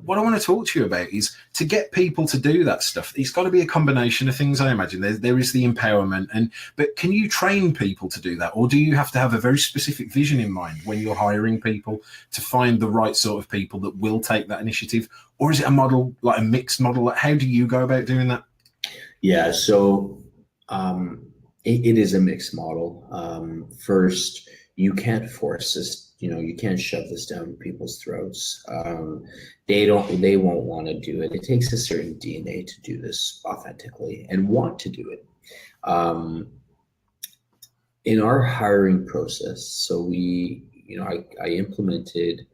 what I want to talk to you about is to get people to do that stuff. It's got to be a combination of things, I imagine. There is the empowerment, but can you train people to do that? Or do you have to have a very specific vision in mind when you're hiring people to find the right sort of people that will take that initiative? Or is it a model, like a mixed model? How do you go about doing that? Yeah, so it is a mixed model. First, you can't force this. You can't shove this down people's throats. They won't want to do it. It takes a certain DNA to do this authentically and want to do it. In our hiring process, so I implemented,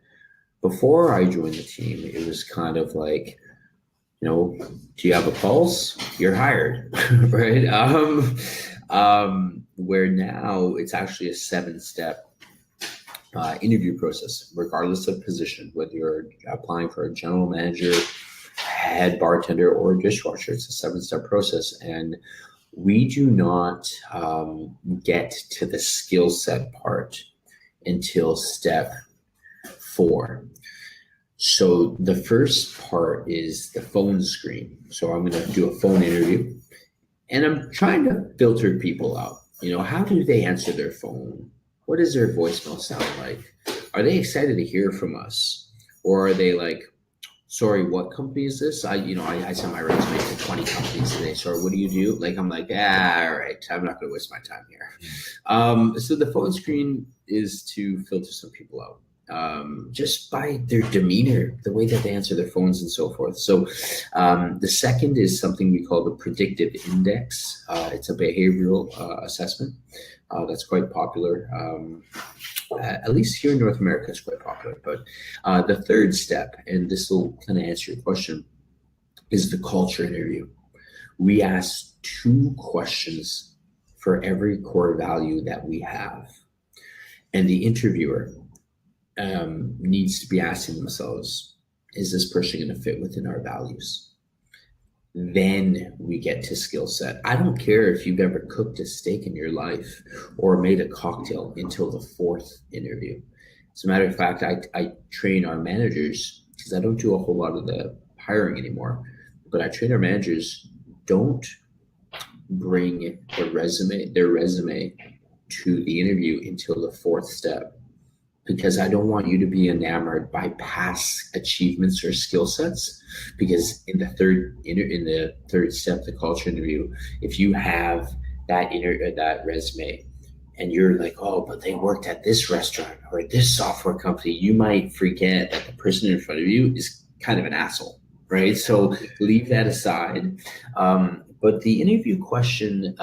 before I joined the team, it was kind of like, do you have a pulse? You're hired, right? Where now it's actually a 7-step interview process, regardless of position, whether you're applying for a general manager, head bartender, or dishwasher. It's a 7-step process. And we do not get to the skill set part until step 4. So the first part is the phone screen. So I'm going to do a phone interview, and I'm trying to filter people out. How do they answer their phone? What does their voicemail sound like? Are they excited to hear from us? Or are they like, sorry, what company is this? I sent my resume to 20 companies today. Sorry, what do you do? Like, I'm like, all right, I'm not going to waste my time here. So the phone screen is to filter some people out. Just by their demeanor, the way that they answer their phones and so forth. So the second is something we call the predictive index. It's a behavioral assessment that's quite popular. At least here in North America, it's quite popular. But the third step, and this will kind of answer your question, is the culture interview. We ask 2 questions for every core value that we have. And the interviewer needs to be asking themselves, is this person going to fit within our values? Then we get to skill set. I don't care if you've ever cooked a steak in your life or made a cocktail until the 4th interview. As a matter of fact, I train our managers, because I don't do a whole lot of the hiring anymore, but I train our managers, don't bring their resume to the interview until the 4th step. Because I don't want you to be enamored by past achievements or skill sets. Because in the third step, the culture interview, if you have that resume and you're like, oh, but they worked at this restaurant or this software company, you might forget that the person in front of you is kind of an asshole, right? So leave that aside. But the interview question,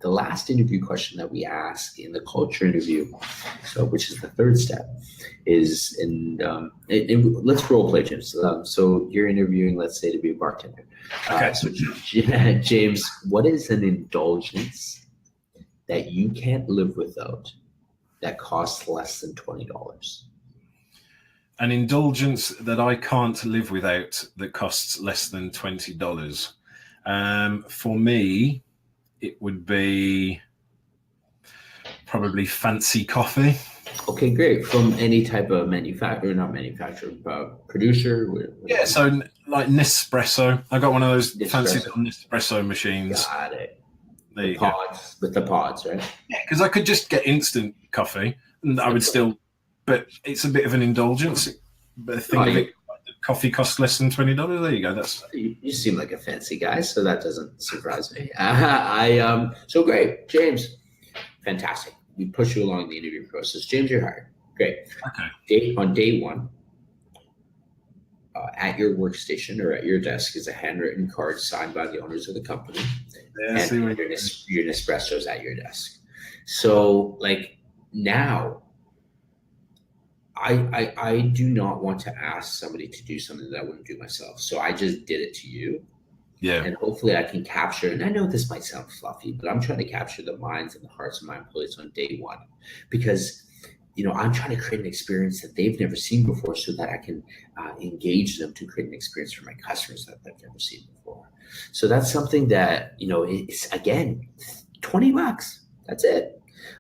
the last interview question that we ask in the culture interview, so which is the 3rd step, is let's role play, James. So you're interviewing, let's say, to be a bartender. Okay. So James, what is an indulgence that you can't live without that costs less than $20? An indulgence that I can't live without that costs less than $20. For me, it would be probably fancy coffee. Okay, great. From any type of producer? Yeah, so like Nespresso. I got one of those fancy little Nespresso machines. Got it. Pods. With the pods, right? Yeah, because I could just get instant coffee and I would still, but it's a bit of an indulgence. But think of it, coffee costs less than $20. There you go. You seem like a fancy guy, so that doesn't surprise me. So great, James. Fantastic. We push you along the interview process. James, you're hired. Great. Okay. On day 1, at your workstation or at your desk is a handwritten card signed by the owners of the company. Yeah, and your Nespresso's at your desk. So like now, I do not want to ask somebody to do something that I wouldn't do myself. So I just did it to you. Yeah. And hopefully I can capture, and I know this might sound fluffy, but I'm trying to capture the minds and the hearts of my employees on day 1, because I'm trying to create an experience that they've never seen before, so that I can engage them to create an experience for my customers that they've never seen before. So that's something that, it's again, $20. That's it.